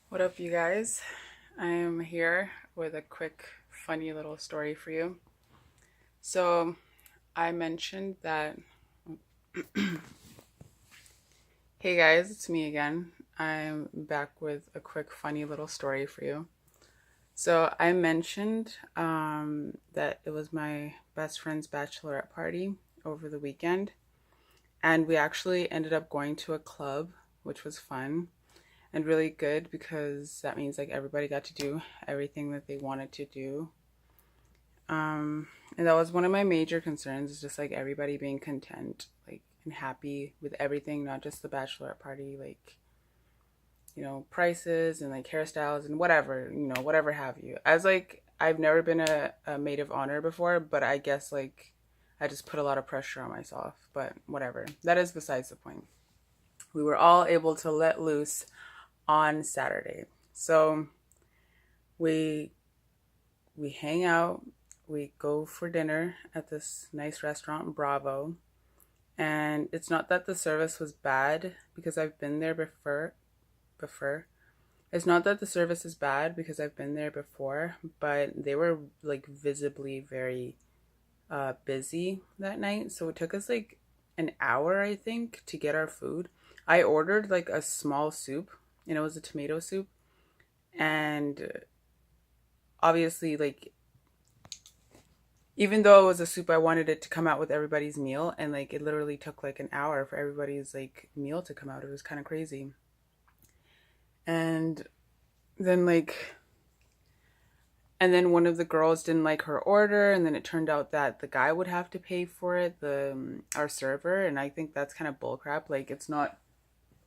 What up, you guys? I'm here with a quick, funny little story for you. So, I mentioned that, hey guys, it's me again. I'm back with a quick, funny little story for you. So, I mentioned that it was my best friend's bachelorette party over the weekend, and we actually ended up going to a club, which was fun and really good because that means like everybody got to do everything that they wanted to do. And that was one of my major concerns, is just like everybody being content, like and happy with everything, not just the bachelorette party, like, prices and like hairstyles and whatever, whatever have you. As like I've never been a maid of honor before, but I guess like I just put a lot of pressure on myself, but whatever. That is besides the point. We were all able to let loose on Saturday. So we we hang out, we go for dinner at this nice restaurant, Bravo. And it's not that the service was bad because I've been there before. It's not that the service is bad because I've been there before, but they were like visibly very busy that night. So it took us like an hour, I think, to get our food. I ordered like a small soup, and it was a tomato soup. And obviously, like, even though it was a soup, I wanted it to come out with everybody's meal, and like it literally took like an hour for everybody's like meal to come out. It was kind of crazy. And then like and then one of the girls didn't like her order, and then it turned out that the guy would have to pay for it, the our server, and I think that's kind of bullcrap. Like it's not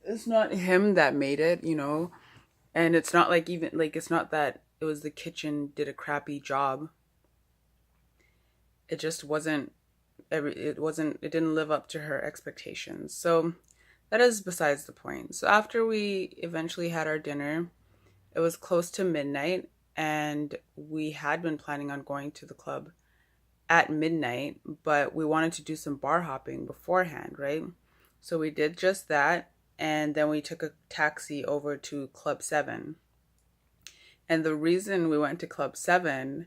him that made it. And it's not like even like it's not that it was the kitchen did a crappy job. It just it didn't live up to her expectations. So that is besides the point. So after we eventually had our dinner, it was close to midnight, and we had been planning on going to the club at midnight, but we wanted to do some bar hopping beforehand, right? So we did just that, and then we took a taxi over to Club 7. And the reason we went to Club 7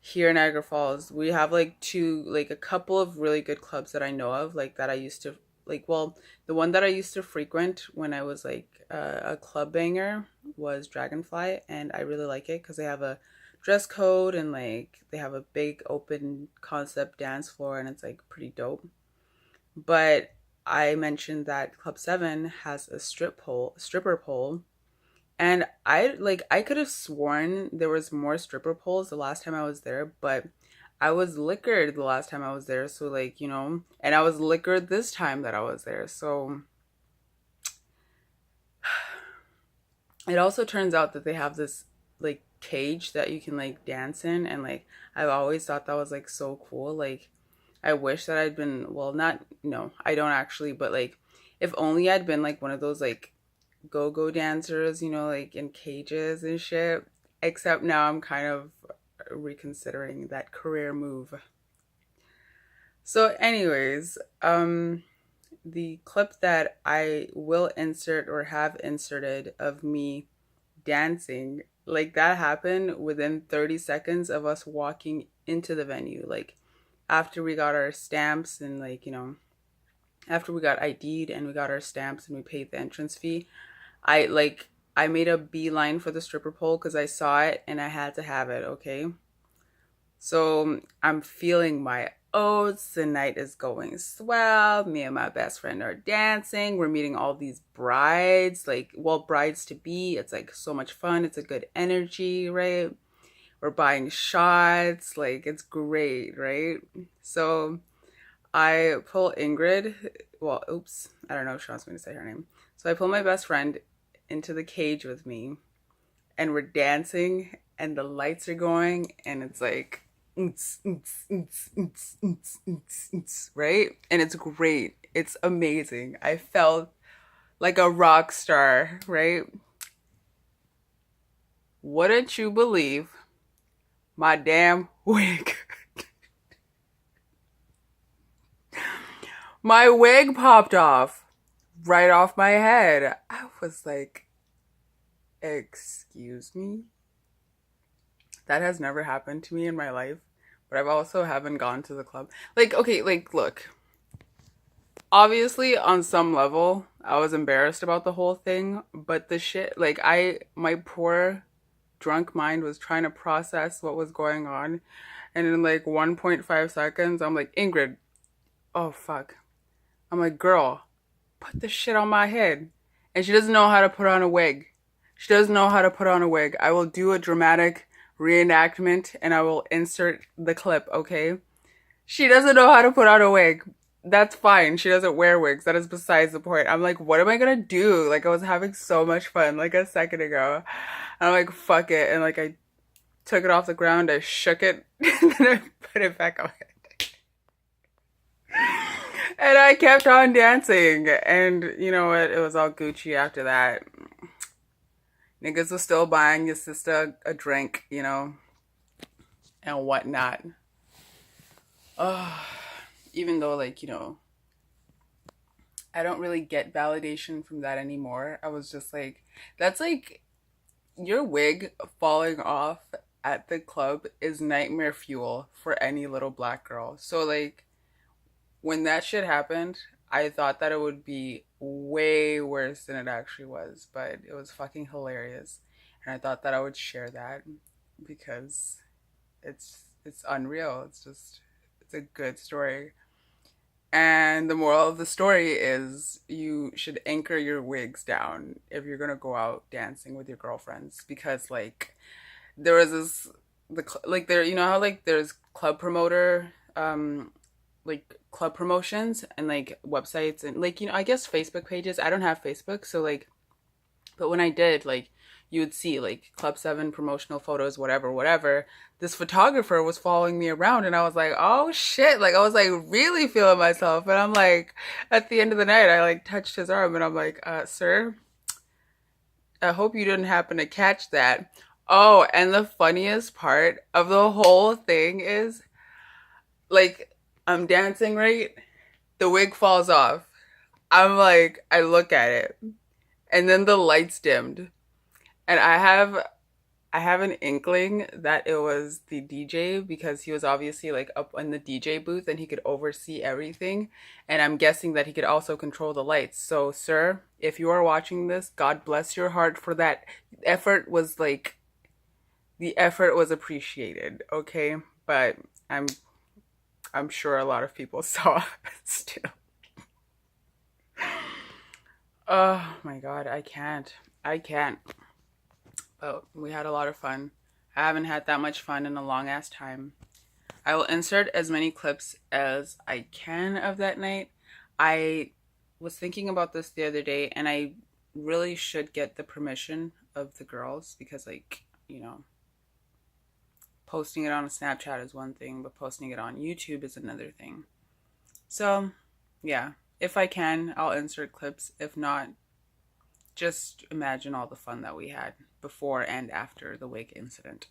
here in Niagara Falls, we have like a couple of really good clubs that I know of, like that I used to like. Well, the one that I used to frequent when I was like a club banger was Dragonfly, and I really like it because they have a dress code and like they have a big open concept dance floor, and it's like pretty dope. But I mentioned that Club 7 has a stripper pole, and I could have sworn there was more stripper poles the last time I was there, but I was liquored the last time I was there, so like, and I was liquored this time that I was there. So it also turns out that they have this like cage that you can like dance in, and like I've always thought that was like so cool. Like I wish that I'd been, well, not, no, I don't actually, but like if only I'd been like one of those like go-go dancers, like in cages and shit. Except now I'm kind of reconsidering that career move. So anyways, the clip that I will insert or have inserted of me dancing, like that happened within 30 seconds of us walking into the venue. Like after we got our stamps and like, after we got ID'd and we got our stamps and we paid the entrance fee, I made a beeline for the stripper pole because I saw it and I had to have it, okay? So I'm feeling my oats. The night is going swell. Me and my best friend are dancing. We're meeting all these brides, like, well, brides to be. It's like so much fun. It's a good energy, right? We're buying shots. Like, it's great, right? So I pull Ingrid. Well, oops. I don't know if she wants me to say her name. So I pull my best friend into the cage with me, and we're dancing, and the lights are going, and it's like right, and it's great, it's amazing. I felt like a rock star, right? Wouldn't you believe my damn wig? My wig popped off right off my head. I was like, Excuse me? That has never happened to me in my life, but I've also haven't gone to the club. Like, okay, like, look, obviously on some level, I was embarrassed about the whole thing, but the shit, like, my poor drunk mind was trying to process what was going on. And in like 1.5 seconds, I'm like, Ingrid, oh fuck. I'm like, girl, put this shit on my head. And she doesn't know how to put on a wig. She doesn't know how to put on a wig. I will do a dramatic reenactment and I will insert the clip, okay? She doesn't know how to put on a wig. That's fine. She doesn't wear wigs. That is besides the point. I'm like, what am I gonna do? Like, I was having so much fun like a second ago. And I'm like, fuck it. And like, I took it off the ground, I shook it, and then I put it back on. And I kept on dancing. And you know what? It was all Gucci after that. Niggas was still buying your sister a drink, you know, and whatnot. Even though, like, you know, I don't really get validation from that anymore. I was just like, that's like, your wig falling off at the club is nightmare fuel for any little black girl. So, like, when that shit happened, I thought that it would be way worse than it actually was, but it was fucking hilarious. And I thought that I would share that because it's unreal. It's a good story. And the moral of the story is you should anchor your wigs down if you're gonna go out dancing with your girlfriends, because like there was this like there, you know how like there's club promoter like club promotions and like websites and like, you know, I guess Facebook pages. I don't have Facebook, so like, but when I did, like, you would see like Club 7 promotional photos, whatever, whatever. This photographer was following me around and I was like, oh shit. Like, I was like really feeling myself. And I'm like, at the end of the night, I like touched his arm and I'm like, sir, I hope you didn't happen to catch that. Oh, and the funniest part of the whole thing is like, I'm dancing, right? The wig falls off. I'm like, I look at it and then the lights dimmed. And I have an inkling that it was the DJ because he was obviously like up in the DJ booth and he could oversee everything. And I'm guessing that he could also control the lights. So, sir, if you are watching this, God bless your heart for that. Effort was like, the effort was appreciated, okay? But I'm sure a lot of people saw still. Oh my God, I can't. I can't. But we had a lot of fun. I haven't had that much fun in a long ass time. I will insert as many clips as I can of that night. I was thinking about this the other day and I really should get the permission of the girls because, like, you know, posting it on a Snapchat is one thing, but posting it on YouTube is another thing. So, yeah, if I can, I'll insert clips. If not, just imagine all the fun that we had before and after the wig incident.